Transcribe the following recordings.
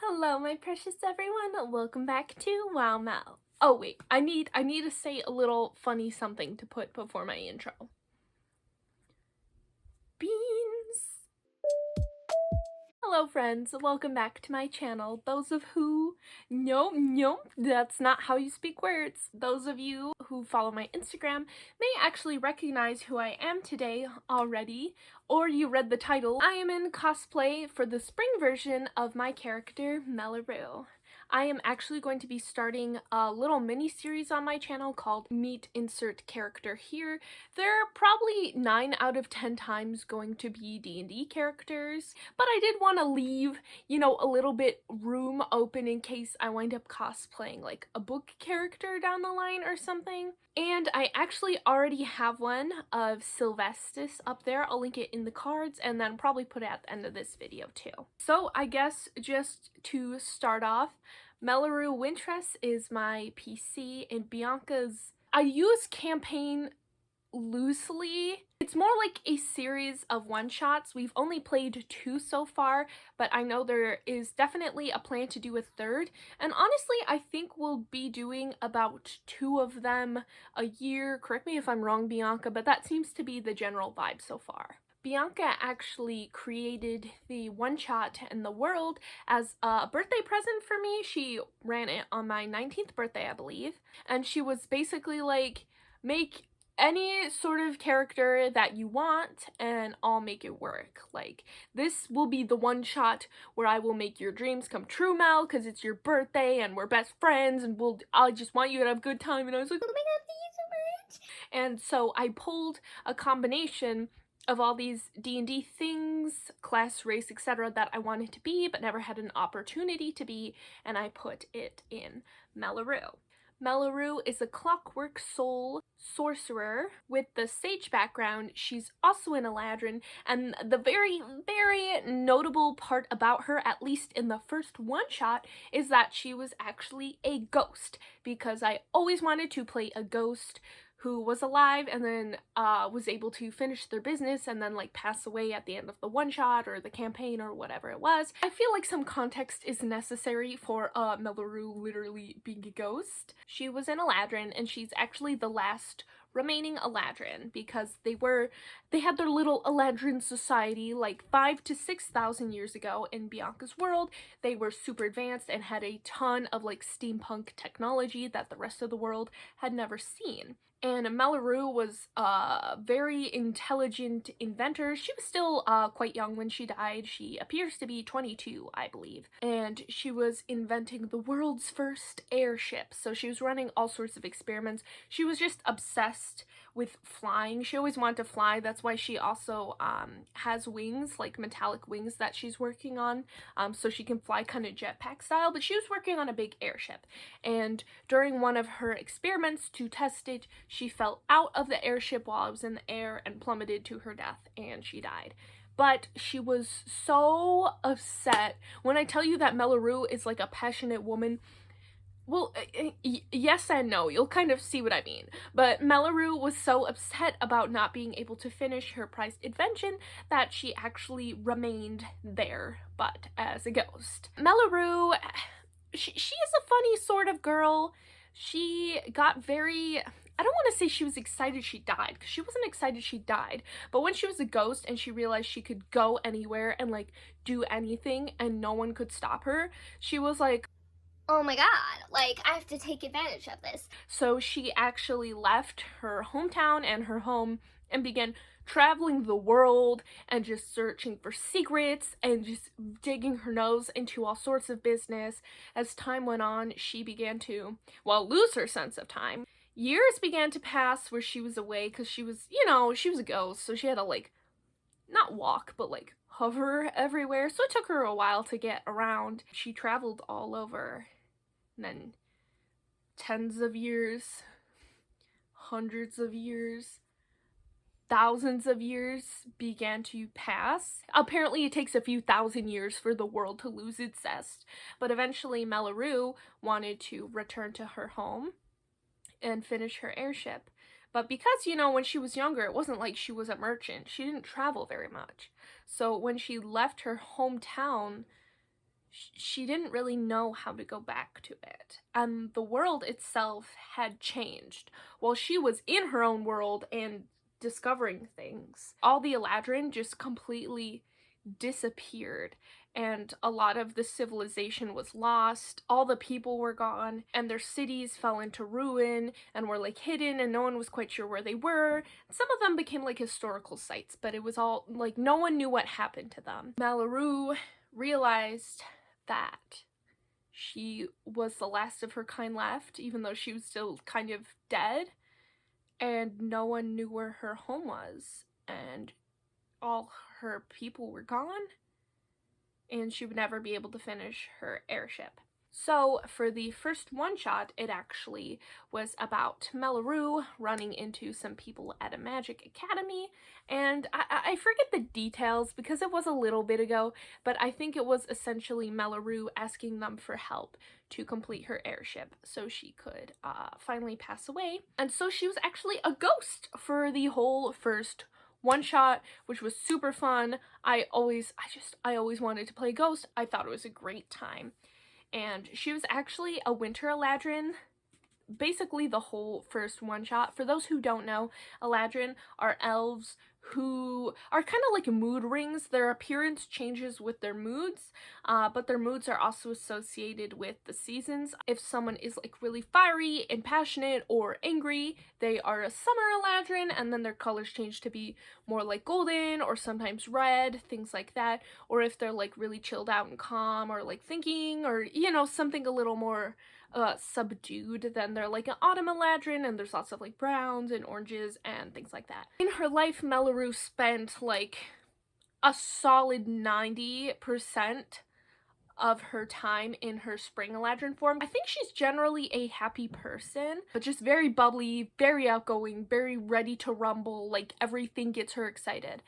Hello, my precious everyone. Welcome back to Wow Mel. Oh wait, I need to say a little funny something to put before my intro. Beans. Hello friends, welcome back to my channel. Those of who, no, that's not how you speak words. Those of you who follow my Instagram may actually recognize who I am today already, or you read the title. I am in cosplay for the spring version of my character, Melarue. I am actually going to be starting a little mini-series on my channel called Meet Insert Character Here. They're probably 9 out of 10 times going to be D&D characters, but I did want to leave, a little bit room open in case I wind up cosplaying like a book character down the line or something. And I actually already have one of Sylvestis up there. I'll link it in the cards and then probably put it at the end of this video too. So I guess just to start off, Melarue Wyntriss is my PC and Bianca's. I use campaign loosely. It's more like a series of one-shots. We've only played 2 so far, but I know there is definitely a plan to do a third. And honestly, I think we'll be doing about 2 of them a year. Correct me if I'm wrong, Bianca, but that seems to be the general vibe so far. Bianca actually created the one-shot in the world as a birthday present for me. She ran it on my 19th birthday, I believe. And she was basically like, make any sort of character that you want and I'll make it work. Like, this will be the one shot where I will make your dreams come true, Mel, because it's your birthday and we're best friends and I just want you to have a good time. And I was like, oh my god, thank you so much. And so I pulled a combination of all these D&D things, class, race, etc. that I wanted to be but never had an opportunity to be, and I put it in Melarue. Melarue is a clockwork soul sorcerer with the sage background. She's also an Eladrin, and the very, very notable part about her, at least in the first one-shot, is that she was actually a ghost, because I always wanted to play a ghost who was alive and then was able to finish their business and then like pass away at the end of the one-shot or the campaign or whatever it was. I feel like some context is necessary for Melarue literally being a ghost. She was an Eladrin, and she's actually the last remaining Eladrin, because they had their little Eladrin society like 5,000 to 6,000 years ago in Bianca's world. They were super advanced and had a ton of like steampunk technology that the rest of the world had never seen. And Melarue was a very intelligent inventor. She was still quite young when she died. She appears to be 22, I believe. And she was inventing the world's first airship. So she was running all sorts of experiments. She was just obsessed with flying. She always wanted to fly. That's why she also has wings, like metallic wings that she's working on, so she can fly kind of jetpack style. But she was working on a big airship. And during one of her experiments to test it, she fell out of the airship while it was in the air and plummeted to her death, and she died. But she was so upset. When I tell you that Melarue is like a passionate woman, well, yes and no, you'll kind of see what I mean. But Melarue was so upset about not being able to finish her prized invention that she actually remained there, but as a ghost. Melarue, she is a funny sort of girl. She got very... I don't want to say she was excited she died, because she wasn't excited she died, but when she was a ghost and she realized she could go anywhere and like do anything and no one could stop her, she was like, oh my god, like, I have to take advantage of this. So she actually left her hometown and her home and began traveling the world and just searching for secrets and just digging her nose into all sorts of business. As time went on, she began to, lose her sense of time. Years began to pass where she was away because she was, she was a ghost, so she had to, like, not walk, but, like, hover everywhere. So it took her a while to get around. She traveled all over. And then tens of years, hundreds of years, thousands of years began to pass. Apparently it takes a few thousand years for the world to lose its zest, but eventually Melarue wanted to return to her home and finish her airship. But because, when she was younger, it wasn't like she was a merchant. She didn't travel very much. So when she left her hometown, she didn't really know how to go back to it. And the world itself had changed. While she was in her own world and discovering things, all the Eladrin just completely disappeared, and a lot of the civilization was lost. All the people were gone, and their cities fell into ruin and were like hidden, and no one was quite sure where they were. Some of them became like historical sites, but it was all like no one knew what happened to them. Melarue realized that she was the last of her kind left, even though she was still kind of dead, and no one knew where her home was, and all her people were gone, and she would never be able to finish her airship. So for the first one-shot, it actually was about Melarue running into some people at a magic academy, and I forget the details because it was a little bit ago, but I think it was essentially Melarue asking them for help to complete her airship so she could finally pass away. And so she was actually a ghost for the whole first one shot, which was super fun. I always wanted to play Ghost. I thought it was a great time. And she was actually a winter Eladrin, basically the whole first one shot. For those who don't know, Eladrin are elves who are kind of like mood rings. Their appearance changes with their moods, but their moods are also associated with the seasons. If someone is like really fiery and passionate or angry, they are a summer Eladrin, and then their colors change to be more like golden or sometimes red, things like that. Or if they're like really chilled out and calm, or like thinking, or you know, something a little more subdued, then they're like an autumn Eladrin, and there's lots of like browns and oranges and things like that. In her life, Melarue spent like a solid 90% of her time in her spring Eladrin form. I think she's generally a happy person, but just very bubbly, very outgoing, very ready to rumble, like everything gets her excited.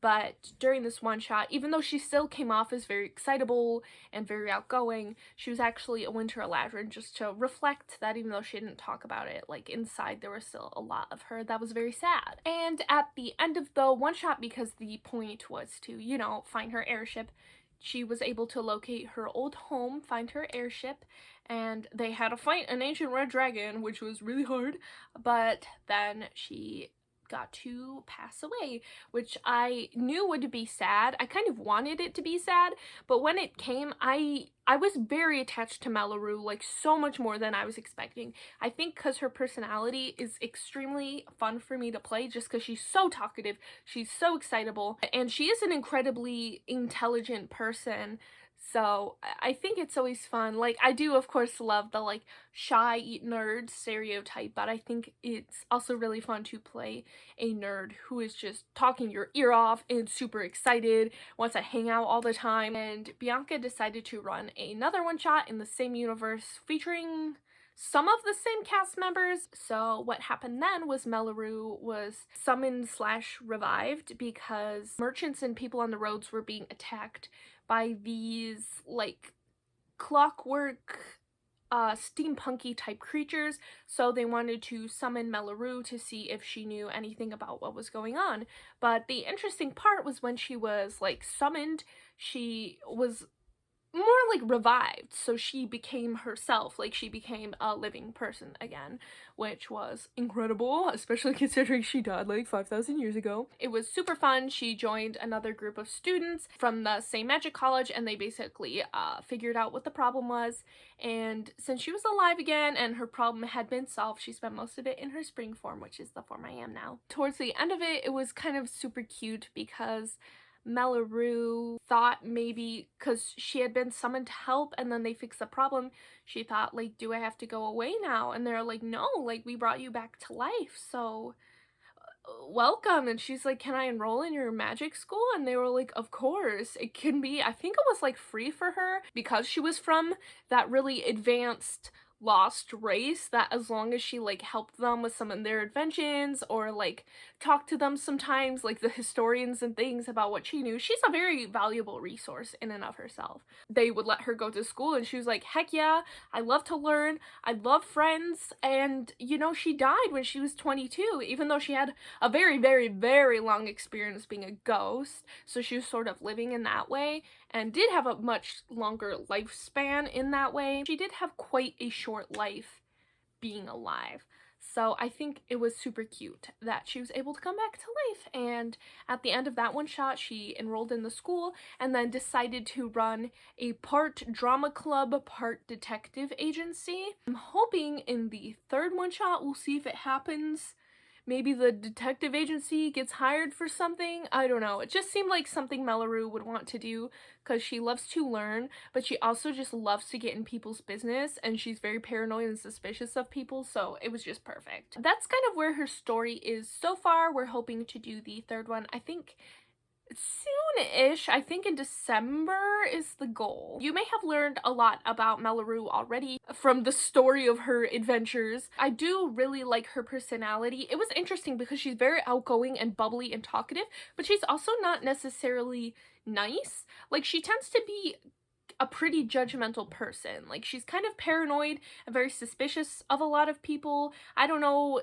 But during this one shot, even though she still came off as very excitable and very outgoing, she was actually a winter Eladrin, just to reflect that even though she didn't talk about it, like inside there was still a lot of her that was very sad. And at the end of the one shot, because the point was to, you know, find her airship, she was able to locate her old home, find her airship, and they had to fight an ancient red dragon, which was really hard, but then she got to pass away, which I knew would be sad. I kind of wanted it to be sad, but when it came, I was very attached to Melarue, like so much more than I was expecting. I think because her personality is extremely fun for me to play, just because she's so talkative, she's so excitable, and she is an incredibly intelligent person. So I think it's always fun. Like, I do of course love the like shy nerd stereotype, but I think it's also really fun to play a nerd who is just talking your ear off and super excited, wants to hang out all the time. And Bianca decided to run another one shot in the same universe featuring some of the same cast members. So what happened then was Melarue was summoned / revived because merchants and people on the roads were being attacked by these like clockwork steampunky type creatures, so they wanted to summon Melarue to see if she knew anything about what was going on. But the interesting part was when she was like summoned, she was more like revived, so she became herself, like she became a living person again, which was incredible, especially considering she died like 5,000 years ago. It was super fun. She joined another group of students from the same magic college, and they basically figured out what the problem was, and since she was alive again and her problem had been solved, she spent most of it in her spring form, which is the form I am now. Towards the end of it, it was kind of super cute because Melarue thought maybe because she had been summoned to help and then they fixed the problem, she thought like, do I have to go away now? And they're like, no, like we brought you back to life, so welcome. And she's like, can I enroll in your magic school? And they were like, of course. It can be, I think it was like free for her because she was from that really advanced lost race, that as long as she like helped them with some of their inventions or like talked to them sometimes, like the historians and things about what she knew, she's a very valuable resource in and of herself. They would let her go to school and she was like, heck yeah, I love to learn, I love friends. And you know, she died when she was 22, even though she had a very, very, very long experience being a ghost, so she was sort of living in that way. and did have a much longer lifespan in that way. She did have quite a short life being alive. So I think it was super cute that she was able to come back to life, and at the end of that one shot she enrolled in the school and then decided to run a part drama club, part detective agency. I'm hoping in the third one shot we'll see if it happens. Maybe the detective agency gets hired for something. I don't know. It just seemed like something Melarue would want to do because she loves to learn, but she also just loves to get in people's business, and she's very paranoid and suspicious of people, so it was just perfect. That's kind of where her story is so far. We're hoping to do the third one, I think, soon-ish. I think in December is the goal. You may have learned a lot about Melarue already from the story of her adventures. I do really like her personality. It was interesting because she's very outgoing and bubbly and talkative, but she's also not necessarily nice. Like, she tends to be a pretty judgmental person. Like, she's kind of paranoid and very suspicious of a lot of people. I don't know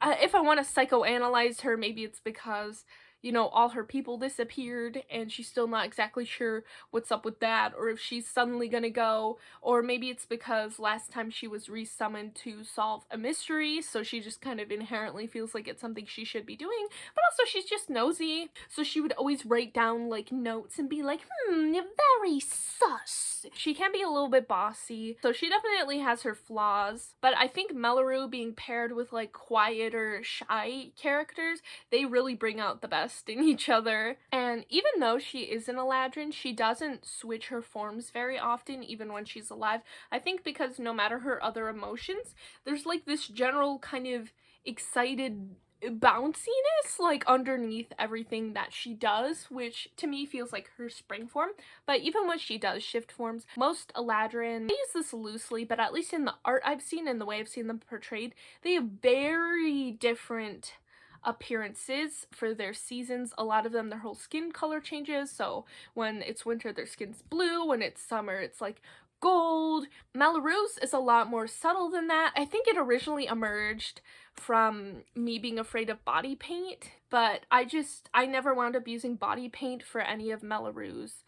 if I want to psychoanalyze her. Maybe it's because, you know, all her people disappeared and she's still not exactly sure what's up with that, or if she's suddenly gonna go, or maybe it's because last time she was resummoned to solve a mystery, so she just kind of inherently feels like it's something she should be doing, but also she's just nosy, so she would always write down like notes and be like, very sus. She can be a little bit bossy, so she definitely has her flaws, but I think Melarue being paired with like quieter, shy characters, they really bring out the best in each other. And even though she is an Eladrin, she doesn't switch her forms very often, even when she's alive. I think because no matter her other emotions, there's like this general kind of excited bounciness like underneath everything that she does, which to me feels like her spring form. But even when she does shift forms, most Eladrin, I use this loosely, but at least in the art I've seen and the way I've seen them portrayed, they have very different appearances for their seasons. A lot of them, their whole skin color changes, so when it's winter their skin's blue, when it's summer it's like gold. Melarue's is a lot more subtle than that. I think it originally emerged from me being afraid of body paint, but I never wound up using body paint for any of Melarue's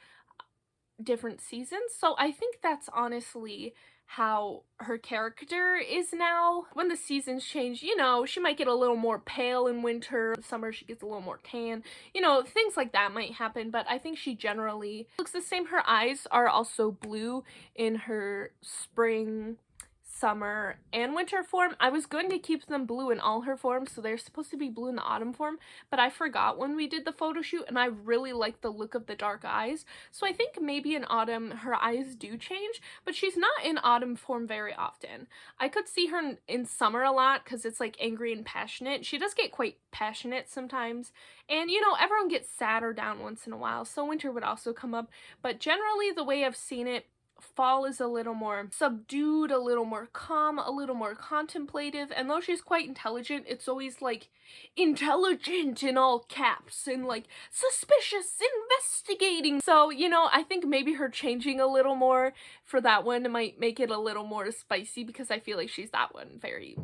different seasons, so I think that's honestly how her character is now. When the seasons change, you know, she might get a little more pale in winter, in summer she gets a little more tan, you know, things like that might happen, but I think she generally looks the same. Her eyes are also blue in her spring, summer, and winter form. I was going to keep them blue in all her forms, so they're supposed to be blue in the autumn form, but I forgot when we did the photo shoot, and I really like the look of the dark eyes, so I think maybe in autumn her eyes do change, but she's not in autumn form very often. I could see her in summer a lot because it's like angry and passionate. She does get quite passionate sometimes, and you know, everyone gets sad or down once in a while, so winter would also come up, but generally the way I've seen it, fall is a little more subdued, a little more calm, a little more contemplative, and though she's quite intelligent, it's always like intelligent in all caps and like suspicious, investigating. So, you know, I think maybe her changing a little more for that one might make it a little more spicy, because I feel like she's that one very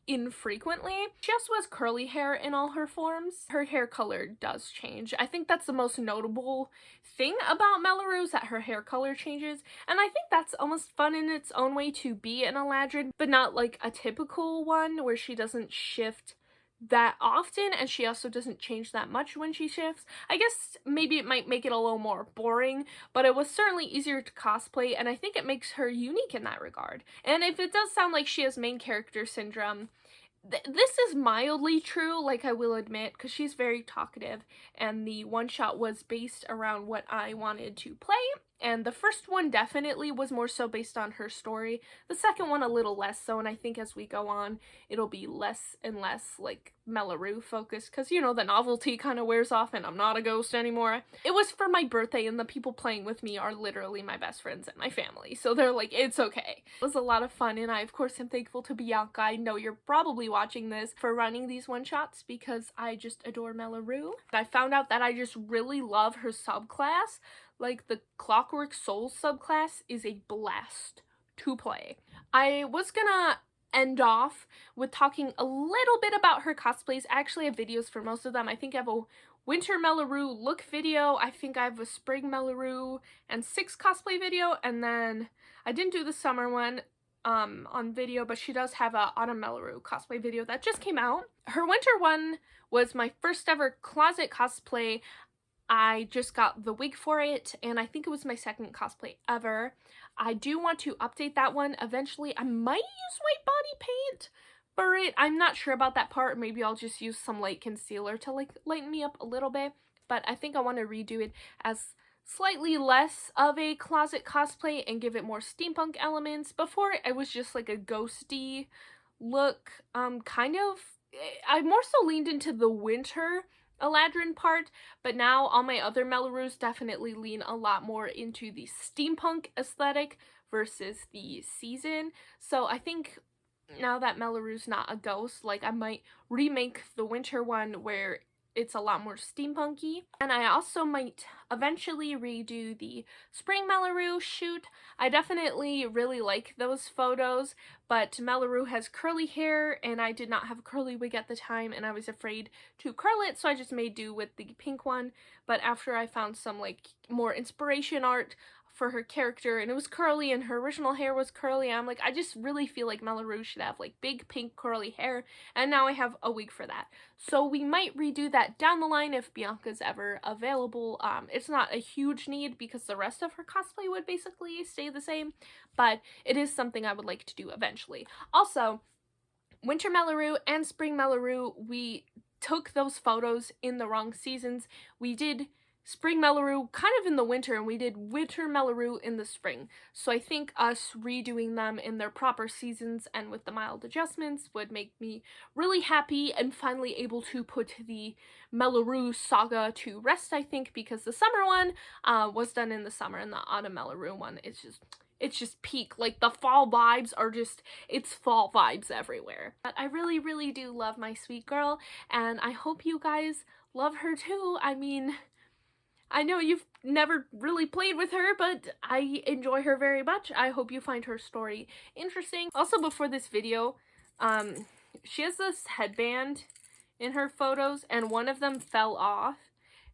infrequently. She also has curly hair in all her forms. Her hair color does change. I think that's the most notable thing about Melarue, is that her hair color changes, and I think that's almost fun in its own way to be an Eladrin, but not like a typical one where she doesn't shift that often and she also doesn't change that much when she shifts. I guess maybe it might make it a little more boring, but it was certainly easier to cosplay, and I think it makes her unique in that regard. And if it does sound like she has main character syndrome, this is mildly true, like I will admit, because she's very talkative, and the one shot was based around what I wanted to play, and the first one definitely was more so based on her story. The second one a little less so, and I think as we go on, it'll be less and less like Melarue focused, because, you know, the novelty kind of wears off and I'm not a ghost anymore. It was for my birthday, and the people playing with me are literally my best friends and my family, so they're like, it's okay. It was a lot of fun, and I of course am thankful to Bianca. I know you're probably watching this, for running these one-shots, because I just adore Melarue. I found out that I just really love her subclass. Like, the Clockwork Souls subclass is a blast to play. I was gonna end off with talking a little bit about her cosplays. I actually have videos for most of them. I think I have a winter Melarue look video. I think I have a spring Melarue and 6 cosplay video, and then I didn't do the summer one on video, but she does have a autumn Melarue cosplay video that just came out. Her winter one was my first ever closet cosplay. I just got the wig for it, and I think it was my second cosplay ever. I do want to update that one eventually. I might use white body paint for it. I'm not sure about that part. Maybe I'll just use some light concealer to like lighten me up a little bit, but I think I want to redo it as slightly less of a closet cosplay and give it more steampunk elements. Before it was just like a ghosty look, kind of. I more so leaned into the winter Eladrin part, but now all my other Melarues definitely lean a lot more into the steampunk aesthetic versus the season. So I think now that Melarue's not a ghost, like I might remake the winter one where it's a lot more steampunky. And I also might eventually redo the spring Melarue shoot. I definitely really like those photos, but Melarue has curly hair and I did not have a curly wig at the time and I was afraid to curl it, so I just made do with the pink one. But after I found some like more inspiration art for her character and it was curly and her original hair was curly, I'm like, I just really feel like Melarue should have like big pink curly hair, and now I have a wig for that. So we might redo that down the line if Bianca's ever available. It's not a huge need because the rest of her cosplay would basically stay the same, but it is something I would like to do eventually. Also, winter Melarue and spring Melarue, we took those photos in the wrong seasons. We did spring Melarue kind of in the winter and we did winter Melarue in the spring. So I think us redoing them in their proper seasons and with the mild adjustments would make me really happy and finally able to put the Melarue saga to rest, I think, because the summer one was done in the summer and the autumn Melarue one it's just peak. Like the fall vibes are just, it's fall vibes everywhere. But I really, really do love my sweet girl and I hope you guys love her too. I mean, I know you've never really played with her, but I enjoy her very much. I hope you find her story interesting. Also, before this video, she has this headband in her photos, and one of them fell off.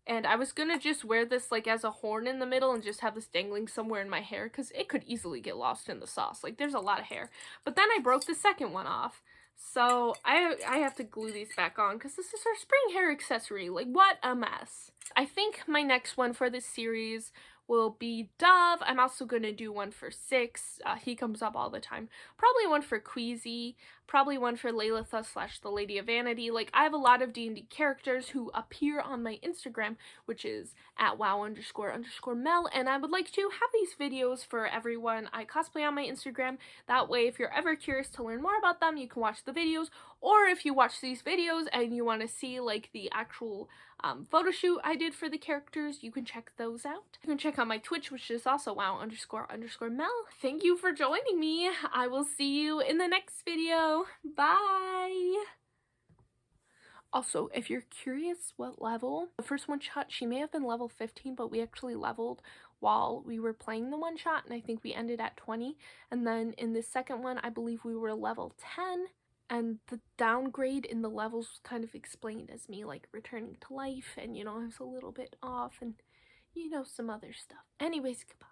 And I was gonna just wear this like as a horn in the middle and just have this dangling somewhere in my hair because it could easily get lost in the sauce. Like, there's a lot of hair. But then I broke the second one off. So I have to glue these back on because this is her spring hair accessory. Like, what a mess. I think my next one for this series will be Dove. I'm also going to do one for Six. He comes up all the time. Probably one for Queasy. Probably one for Lalitha / the Lady of Vanity. Like, I have a lot of D&D characters who appear on my Instagram, which is at wow__Mel, and I would like to have these videos for everyone I cosplay on my Instagram. That way, if you're ever curious to learn more about them, you can watch the videos, or if you watch these videos and you want to see like the actual photo shoot I did for the characters, you can check those out. You can check out my Twitch, which is also wow__Mel. Thank you for joining me. I will see you in the next video. Bye! Also, if you're curious what level, the first one shot, she may have been level 15, but we actually leveled while we were playing the one shot, and I think we ended at 20. And then in the second one, I believe we were level 10. And the downgrade in the levels was kind of explained as me like returning to life, and you know, I was a little bit off and you know, some other stuff. Anyways, goodbye.